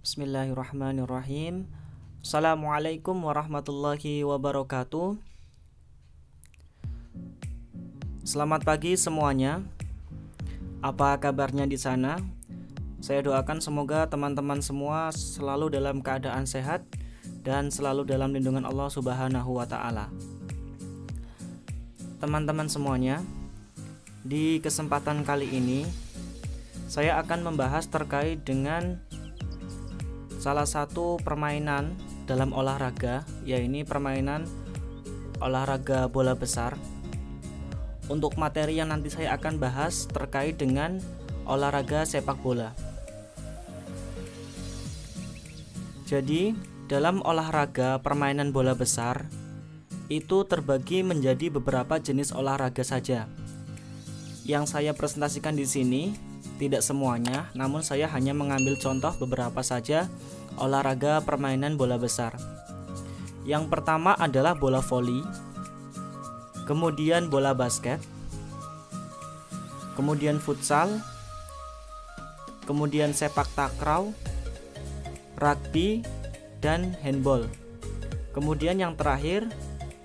Bismillahirrahmanirrahim. Assalamualaikum warahmatullahi wabarakatuh. Selamat pagi semuanya. Apa kabarnya di sana? Saya doakan semoga teman-teman semua selalu dalam keadaan sehat dan selalu dalam lindungan Allah Subhanahu wa taala. Teman-teman semuanya, di kesempatan kali ini saya akan membahas terkait dengan salah satu permainan dalam olahraga, yaitu permainan olahraga bola besar. Untuk materi yang nanti saya akan bahas terkait dengan olahraga sepak bola. Jadi, dalam olahraga permainan bola besar itu terbagi menjadi beberapa jenis olahraga saja. Yang saya presentasikan di sini tidak semuanya, namun saya hanya mengambil contoh beberapa saja olahraga permainan bola besar. Yang pertama adalah bola voli, kemudian bola basket, kemudian futsal, kemudian sepak takraw, rugby, dan handball. Kemudian yang terakhir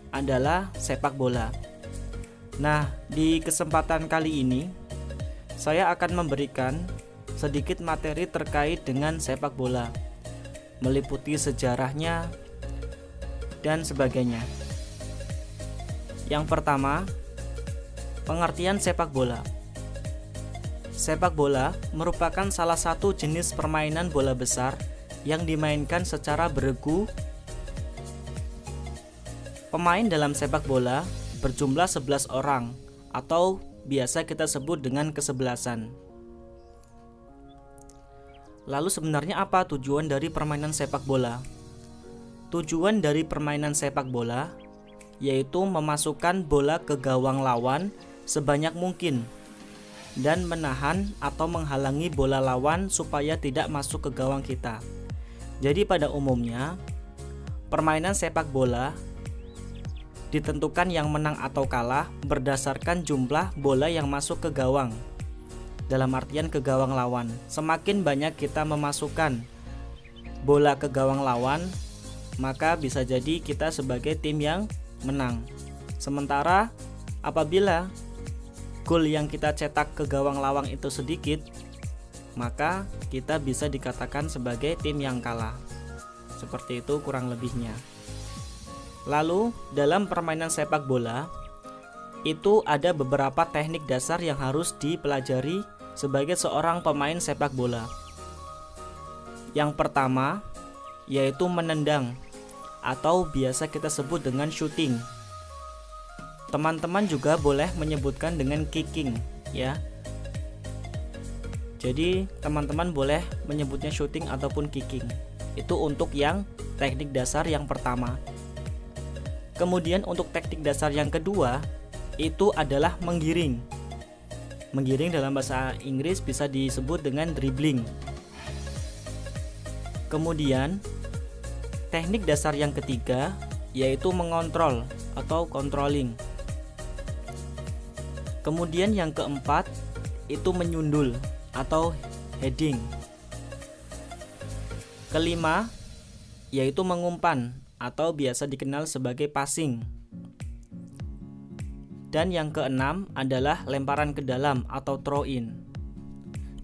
adalah sepak bola. Nah, di kesempatan kali ini saya akan memberikan sedikit materi terkait dengan sepak bola, meliputi sejarahnya dan sebagainya. Yang pertama, pengertian sepak bola. Sepak bola merupakan salah satu jenis permainan bola besar yang dimainkan secara beregu. Pemain dalam sepak bola berjumlah 11 orang atau biasa kita sebut dengan kesebelasan. Lalu sebenarnya apa tujuan dari permainan sepak bola? Tujuan dari permainan sepak bola yaitu memasukkan bola ke gawang lawan sebanyak mungkin dan menahan atau menghalangi bola lawan supaya tidak masuk ke gawang kita. Jadi pada umumnya permainan sepak bola ditentukan yang menang atau kalah berdasarkan jumlah bola yang masuk ke gawang. Dalam artian ke gawang lawan. Semakin banyak kita memasukkan bola ke gawang lawan, maka bisa jadi kita sebagai tim yang menang. Sementara apabila gol yang kita cetak ke gawang lawan itu sedikit, maka kita bisa dikatakan sebagai tim yang kalah. Seperti itu kurang lebihnya. Lalu dalam permainan sepak bola itu ada beberapa teknik dasar yang harus dipelajari sebagai seorang pemain sepak bola. Yang pertama yaitu menendang atau biasa kita sebut dengan shooting. Teman-teman juga boleh menyebutkan dengan kicking, ya. Jadi teman-teman boleh menyebutnya shooting ataupun kicking. Itu untuk yang teknik dasar yang pertama. Kemudian untuk teknik dasar yang kedua itu adalah menggiring. Menggiring dalam bahasa Inggris bisa disebut dengan dribbling. Kemudian teknik dasar yang ketiga yaitu mengontrol atau controlling. Kemudian yang keempat itu menyundul atau heading. Kelima yaitu mengumpan atau biasa dikenal sebagai passing. Dan yang keenam adalah lemparan ke dalam atau throw in.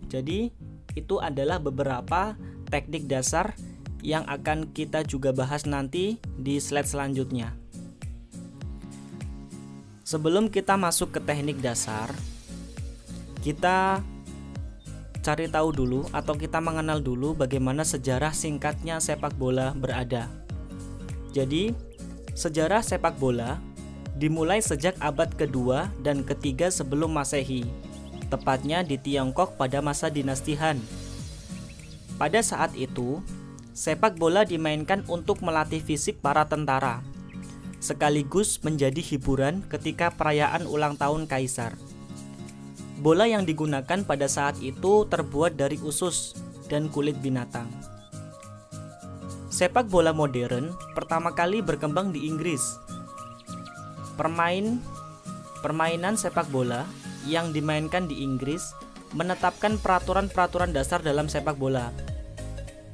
Jadi itu adalah beberapa teknik dasar yang akan kita juga bahas nanti di slide selanjutnya. Sebelum kita masuk ke teknik dasar, kita cari tahu dulu atau kita mengenal dulu bagaimana sejarah singkatnya sepak bola berada. Jadi, sejarah sepak bola dimulai sejak abad kedua dan ketiga sebelum Masehi, tepatnya di Tiongkok pada masa dinasti Han. Pada saat itu, sepak bola dimainkan untuk melatih fisik para tentara, sekaligus menjadi hiburan ketika perayaan ulang tahun kaisar. Bola yang digunakan pada saat itu terbuat dari usus dan kulit binatang. Sepak bola modern pertama kali berkembang di Inggris. Permainan sepak bola yang dimainkan di Inggris menetapkan peraturan-peraturan dasar dalam sepak bola.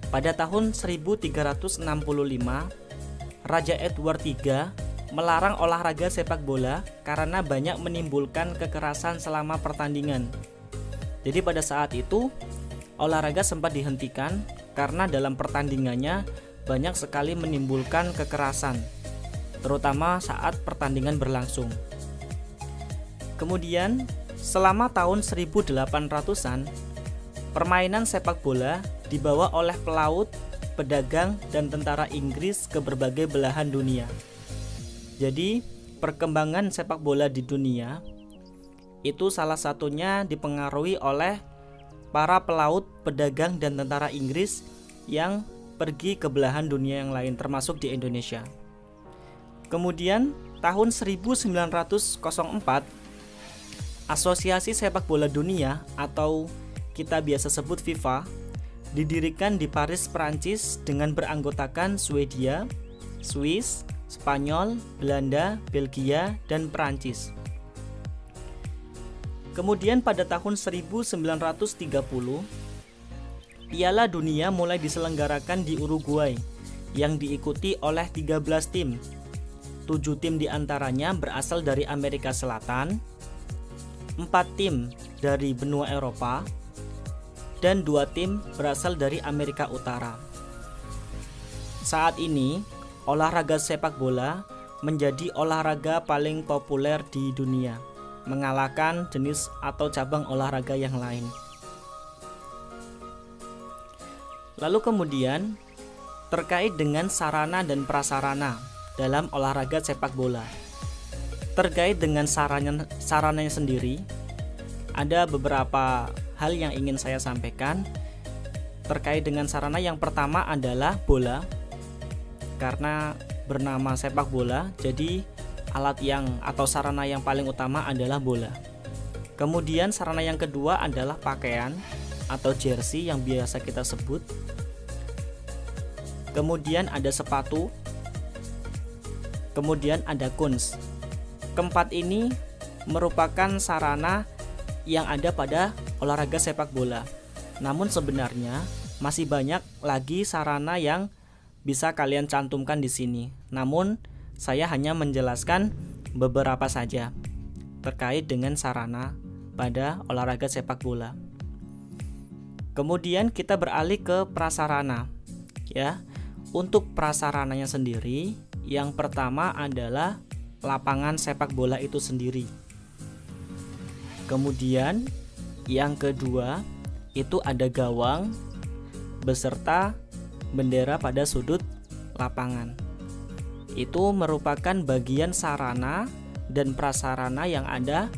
pada tahun 1365, Raja Edward III melarang olahraga sepak bola karena banyak menimbulkan kekerasan selama pertandingan. Jadi pada saat itu olahraga sempat dihentikan karena dalam pertandingannya banyak sekali menimbulkan kekerasan, terutama saat pertandingan berlangsung. Kemudian selama tahun 1800-an, permainan sepak bola dibawa oleh pelaut, pedagang, dan tentara Inggris ke berbagai belahan dunia. Jadi, perkembangan sepak bola di dunia itu salah satunya dipengaruhi oleh para pelaut, pedagang, dan tentara Inggris yang pergi ke belahan dunia yang lain, termasuk di Indonesia. Kemudian, tahun 1904, Asosiasi Sepak Bola Dunia atau kita biasa sebut FIFA didirikan di Paris, Prancis dengan beranggotakan Swedia, Swiss, Spanyol, Belanda, Belgia, dan Prancis. Kemudian pada tahun 1930, Piala Dunia mulai diselenggarakan di Uruguay yang diikuti oleh 13 tim. 7 tim diantaranya berasal dari Amerika Selatan, 4 tim dari benua Eropa, dan 2 tim berasal dari Amerika Utara. Saat ini, olahraga sepak bola menjadi olahraga paling populer di dunia, mengalahkan jenis atau cabang olahraga yang lain. Lalu kemudian, terkait dengan sarana dan prasarana dalam olahraga sepak bola. Terkait dengan sarananya sendiri, ada beberapa hal yang ingin saya sampaikan. Terkait dengan sarana, yang pertama adalah bola. Karena bernama sepak bola, jadi alat yang atau sarana yang paling utama adalah bola. Kemudian sarana yang kedua adalah pakaian atau jersey yang biasa kita sebut. Kemudian ada sepatu. Kemudian ada kunz. Keempat ini merupakan sarana yang ada pada olahraga sepak bola. Namun sebenarnya masih banyak lagi sarana yang bisa kalian cantumkan di sini. Namun saya hanya menjelaskan beberapa saja terkait dengan sarana pada olahraga sepak bola. Kemudian kita beralih ke prasarana. Ya, untuk prasarananya sendiri, yang pertama adalah lapangan sepak bola itu sendiri. Kemudian yang kedua itu ada gawang beserta bendera pada sudut lapangan. Itu merupakan bagian sarana dan prasarana yang ada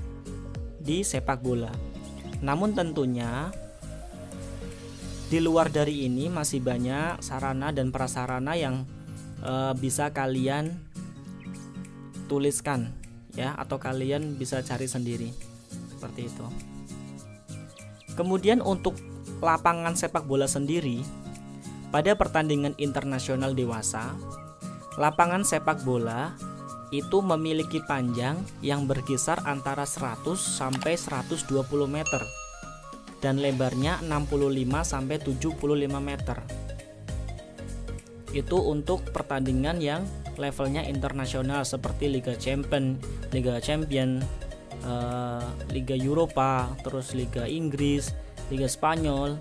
di sepak bola. Namun tentunya di luar dari ini masih banyak sarana dan prasarana yang bisa kalian tuliskan ya, atau kalian bisa cari sendiri seperti itu. Kemudian untuk lapangan sepak bola sendiri, pada pertandingan internasional dewasa, lapangan sepak bola itu memiliki panjang yang berkisar antara 100 sampai 120 meter dan lebarnya 65 sampai 75 meter. Itu untuk pertandingan yang levelnya internasional seperti Liga Champion, Liga Eropa, terus Liga Inggris, Liga Spanyol.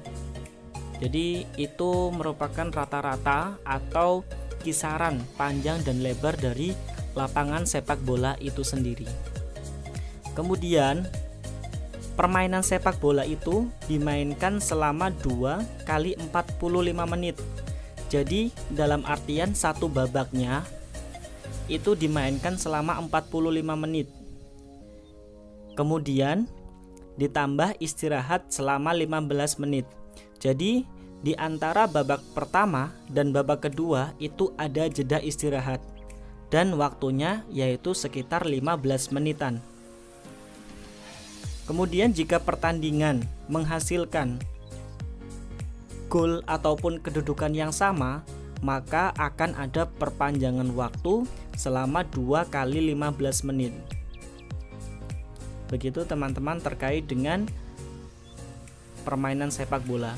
Jadi itu merupakan rata-rata atau kisaran panjang dan lebar dari lapangan sepak bola itu sendiri. Kemudian permainan sepak bola itu dimainkan selama 2 kali 45 menit. Jadi dalam artian satu babaknya itu dimainkan selama 45 menit. Kemudian ditambah istirahat selama 15 menit. Jadi di antara babak pertama dan babak kedua itu ada jeda istirahat dan waktunya yaitu sekitar 15 menitan. Kemudian jika pertandingan menghasilkan gol ataupun kedudukan yang sama, maka akan ada perpanjangan waktu selama 2 kali 15 menit. Begitu teman-teman terkait dengan permainan sepak bola.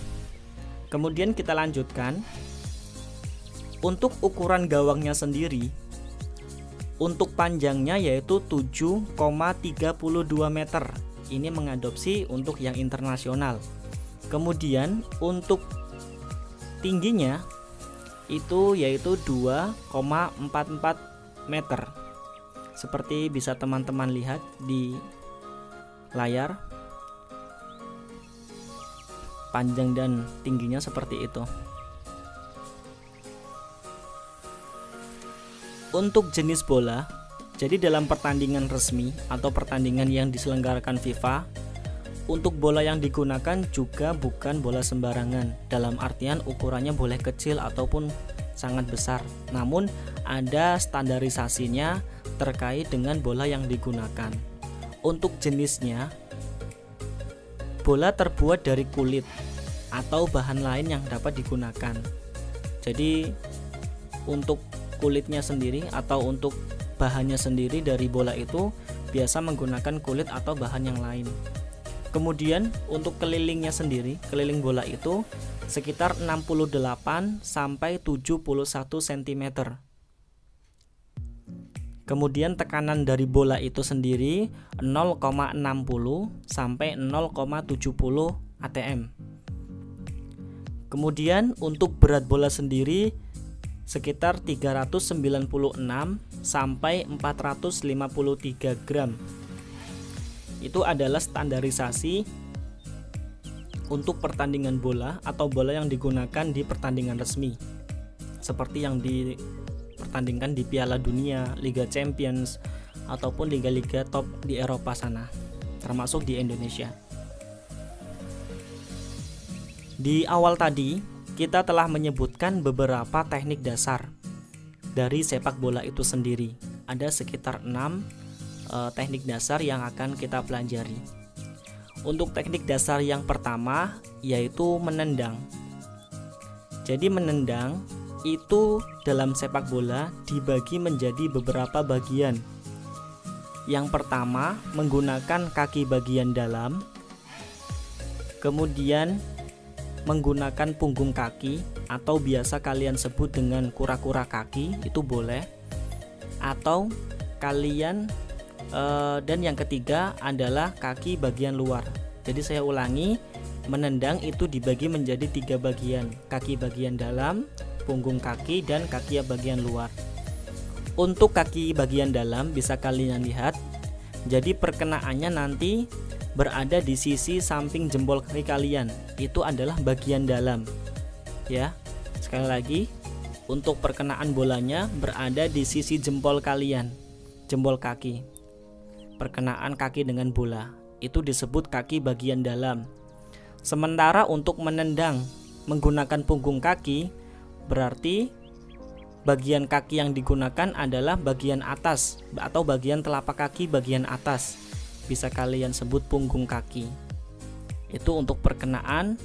Kemudian kita lanjutkan. Untuk ukuran gawangnya sendiri, untuk panjangnya yaitu 7,32 meter. Ini mengadopsi untuk yang internasional. Kemudian untuk tingginya itu yaitu 2,44 meter. Seperti bisa teman-teman lihat di layar. Panjang dan tingginya seperti itu. Untuk jenis bola, jadi dalam pertandingan resmi atau pertandingan yang diselenggarakan FIFA, untuk bola yang digunakan juga bukan bola sembarangan. Dalam artian ukurannya boleh kecil ataupun sangat besar. Namun ada standarisasinya terkait dengan bola yang digunakan. Untuk jenisnya, bola terbuat dari kulit atau bahan lain yang dapat digunakan. Jadi untuk kulitnya sendiri atau untuk bahannya sendiri dari bola itu biasa menggunakan kulit atau bahan yang lain. Kemudian untuk kelilingnya sendiri, keliling bola itu sekitar 68 sampai 71 cm. Kemudian tekanan dari bola itu sendiri 0,60 sampai 0,70 atm. Kemudian untuk berat bola sendiri sekitar 396 sampai 453 gram. Itu adalah standarisasi untuk pertandingan bola atau bola yang digunakan di pertandingan resmi. Seperti yang dipertandingkan di Piala Dunia, Liga Champions ataupun liga-liga top di Eropa sana, termasuk di Indonesia. Di awal tadi kita telah menyebutkan beberapa teknik dasar dari sepak bola itu sendiri. Ada sekitar 6 teknik dasar yang akan kita pelajari. Untuk teknik dasar yang pertama yaitu menendang. Jadi menendang itu dalam sepak bola dibagi menjadi beberapa bagian. Yang pertama menggunakan kaki bagian dalam, kemudian menggunakan punggung kaki atau biasa kalian sebut dengan kura-kura kaki, itu boleh. Atau kalian dan yang ketiga adalah kaki bagian luar. Jadi saya ulangi, menendang itu dibagi menjadi 3 bagian: kaki bagian dalam, punggung kaki, dan kaki bagian luar. Untuk kaki bagian dalam bisa kalian lihat, jadi perkenaannya nanti berada di sisi samping jempol kaki kalian. Itu adalah bagian dalam. Ya. Sekali lagi, untuk perkenaan bolanya berada di sisi jempol kalian, jempol kaki. Perkenaan kaki dengan bola itu disebut kaki bagian dalam. Sementara untuk menendang menggunakan punggung kaki, berarti bagian kaki yang digunakan adalah bagian atas atau bagian telapak kaki bagian atas. Bisa kalian sebut punggung kaki. Itu untuk perkenaan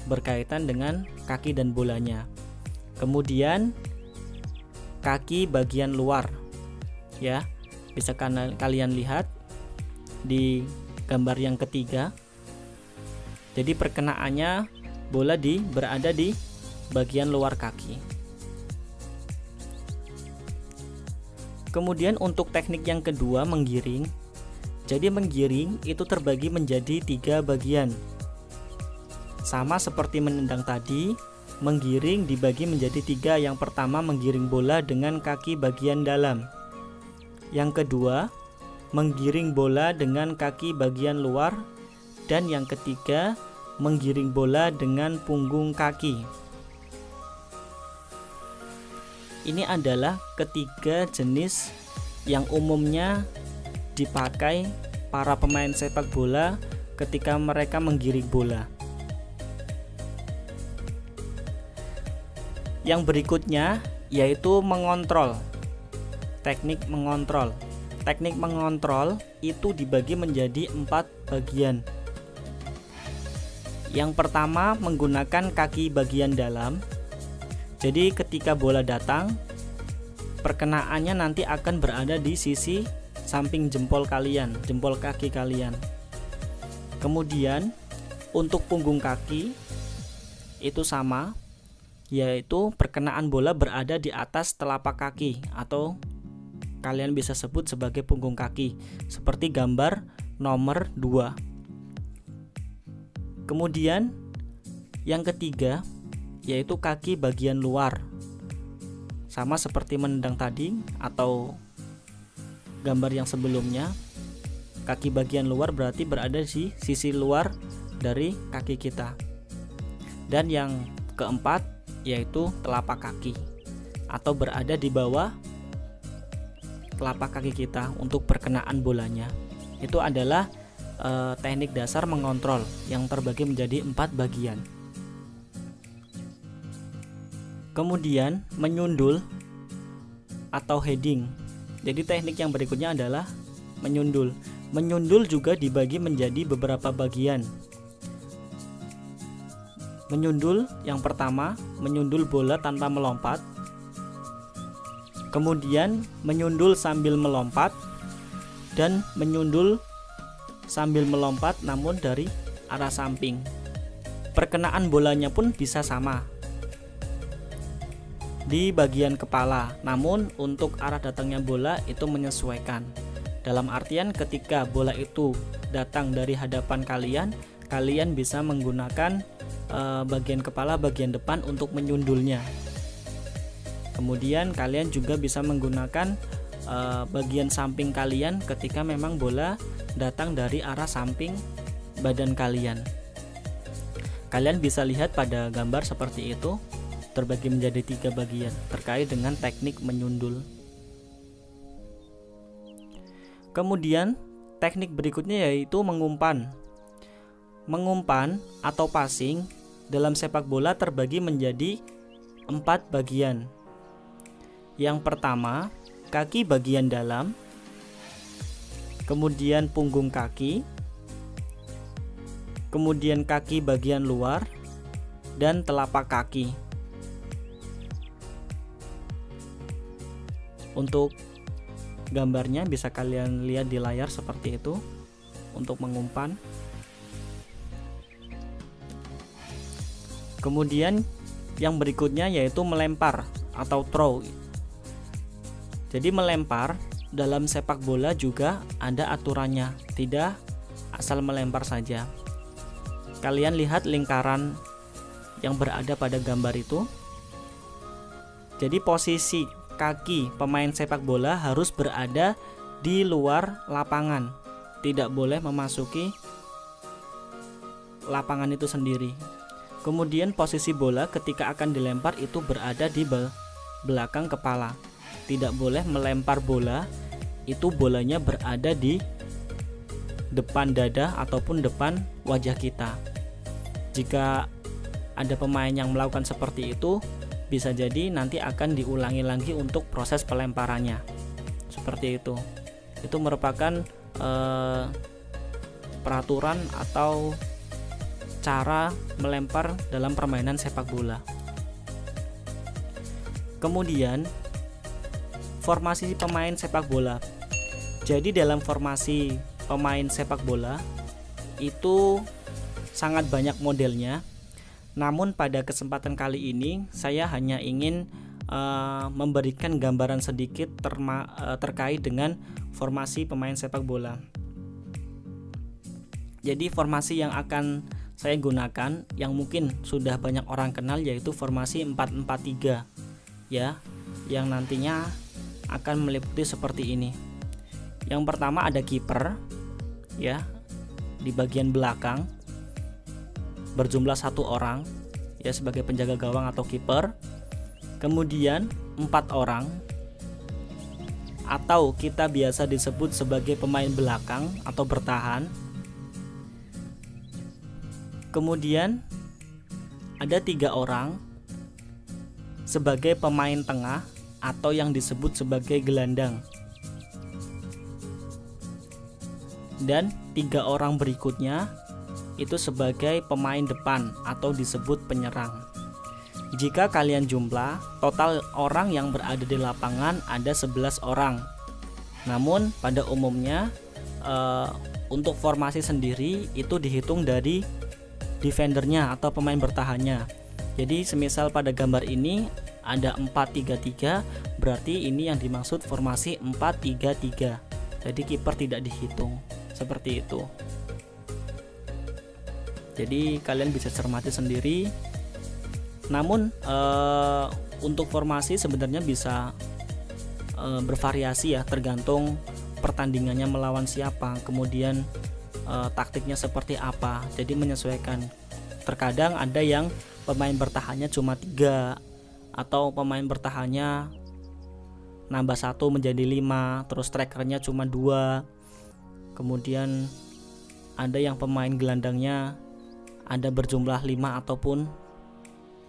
berkaitan dengan kaki dan bolanya. Kemudian kaki bagian luar, ya, bisa kalian lihat di gambar yang ketiga. Jadi perkenaannya bola berada di bagian luar kaki. Kemudian untuk teknik yang kedua, menggiring. Jadi menggiring itu terbagi menjadi 3 bagian. Sama seperti menendang tadi, menggiring dibagi menjadi 3. Yang pertama menggiring bola dengan kaki bagian dalam. Yang kedua, menggiring bola dengan kaki bagian luar. Dan yang ketiga, menggiring bola dengan punggung kaki. Ini adalah ketiga jenis yang umumnya dipakai para pemain sepak bola ketika mereka menggiring bola. Yang berikutnya yaitu mengontrol. Teknik mengontrol. Teknik mengontrol itu dibagi menjadi 4 bagian. Yang pertama menggunakan kaki bagian dalam. Jadi ketika bola datang, perkenaannya nanti akan berada di sisi samping jempol kalian, jempol kaki kalian. Kemudian untuk punggung kaki itu sama, yaitu perkenaan bola berada di atas telapak kaki atau kalian bisa sebut sebagai punggung kaki, seperti gambar nomor 2. Kemudian yang ketiga yaitu kaki bagian luar. Sama seperti menendang tadi atau gambar yang sebelumnya, kaki bagian luar berarti berada di sisi luar dari kaki kita. Dan yang keempat yaitu telapak kaki atau berada di bawah telapak kaki kita untuk perkenaan bolanya. Itu adalah teknik dasar mengontrol yang terbagi menjadi 4 bagian. Kemudian menyundul atau heading. Jadi teknik yang berikutnya adalah menyundul. Menyundul juga dibagi menjadi beberapa bagian. Menyundul yang pertama, menyundul bola tanpa melompat. Kemudian menyundul sambil melompat dan menyundul sambil melompat namun dari arah samping. Perkenaan bolanya pun bisa sama di bagian kepala, namun untuk arah datangnya bola itu menyesuaikan. Dalam artian ketika bola itu datang dari hadapan kalian bisa menggunakan bagian kepala bagian depan untuk menyundulnya. Kemudian kalian juga bisa menggunakan bagian samping kalian ketika memang bola datang dari arah samping badan kalian. Kalian bisa lihat pada gambar seperti itu, terbagi menjadi 3 bagian terkait dengan teknik menyundul. Kemudian teknik berikutnya yaitu mengumpan. Mengumpan atau passing dalam sepak bola terbagi menjadi 4 bagian. Yang pertama, kaki bagian dalam, kemudian punggung kaki, kemudian kaki bagian luar, dan telapak kaki. Untuk gambarnya bisa kalian lihat di layar seperti itu untuk mengumpan. Kemudian yang berikutnya yaitu melempar atau throw. Jadi melempar dalam sepak bola juga ada aturannya, tidak asal melempar saja. Kalian lihat lingkaran yang berada pada gambar itu. Jadi posisi kaki pemain sepak bola harus berada di luar lapangan, tidak boleh memasuki lapangan itu sendiri. Kemudian posisi bola ketika akan dilempar itu berada di belakang kepala. Tidak boleh melempar bola, itu bolanya berada di depan dada ataupun depan wajah kita. Jika ada pemain yang melakukan seperti itu, bisa jadi nanti akan diulangi lagi untuk proses pelemparannya. Seperti itu. Itu merupakan peraturan atau cara melempar dalam permainan sepak bola. Kemudian formasi pemain sepak bola. Jadi dalam formasi pemain sepak bola itu sangat banyak modelnya. Namun pada kesempatan kali ini saya hanya ingin memberikan gambaran sedikit terkait dengan formasi pemain sepak bola. Jadi formasi yang akan saya gunakan yang mungkin sudah banyak orang kenal yaitu formasi 4-4-3 ya, yang nantinya akan meliputi seperti ini. Yang pertama ada kiper ya di bagian belakang berjumlah 1 orang ya sebagai penjaga gawang atau kiper. Kemudian 4 orang atau kita biasa disebut sebagai pemain belakang atau bertahan. Kemudian ada 3 orang sebagai pemain tengah atau yang disebut sebagai gelandang. Dan 3 orang berikutnya itu sebagai pemain depan atau disebut penyerang. Jika kalian jumlah, total orang yang berada di lapangan ada 11 orang. Namun pada umumnya untuk formasi sendiri itu dihitung dari defendernya atau pemain bertahannya. Jadi semisal pada gambar ini ada 4-3-3, berarti ini yang dimaksud formasi 4-3-3. Jadi kiper tidak dihitung, seperti itu. Jadi kalian bisa cermati sendiri. Namun untuk formasi sebenarnya bisa bervariasi ya, tergantung pertandingannya melawan siapa, kemudian taktiknya seperti apa. Jadi menyesuaikan. Terkadang ada yang pemain bertahannya cuma 3, atau pemain bertahannya nambah 1 menjadi 5, terus strikernya cuma 2. Kemudian ada yang pemain gelandangnya ada berjumlah 5 ataupun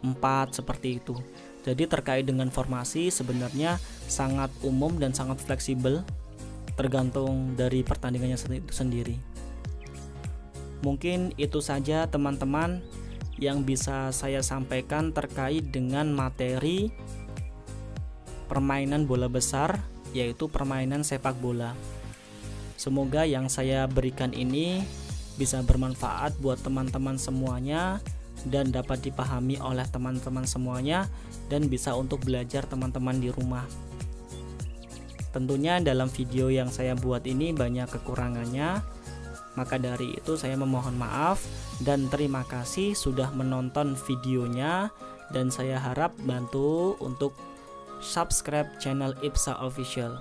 4, seperti itu. Jadi terkait dengan formasi sebenarnya sangat umum dan sangat fleksibel, tergantung dari pertandingannya sendiri. Mungkin itu saja teman-teman yang bisa saya sampaikan terkait dengan materi permainan bola besar, yaitu permainan sepak bola. Semoga yang saya berikan ini bisa bermanfaat buat teman-teman semuanya dan dapat dipahami oleh teman-teman semuanya, dan bisa untuk belajar teman-teman di rumah. Tentunya dalam video yang saya buat ini banyak kekurangannya, maka dari itu saya memohon maaf dan terima kasih sudah menonton videonya, dan saya harap bantu untuk subscribe channel Ipsa Official.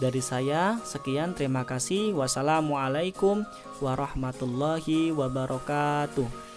Dari saya sekian, terima kasih. Wassalamualaikum warahmatullahi wabarakatuh.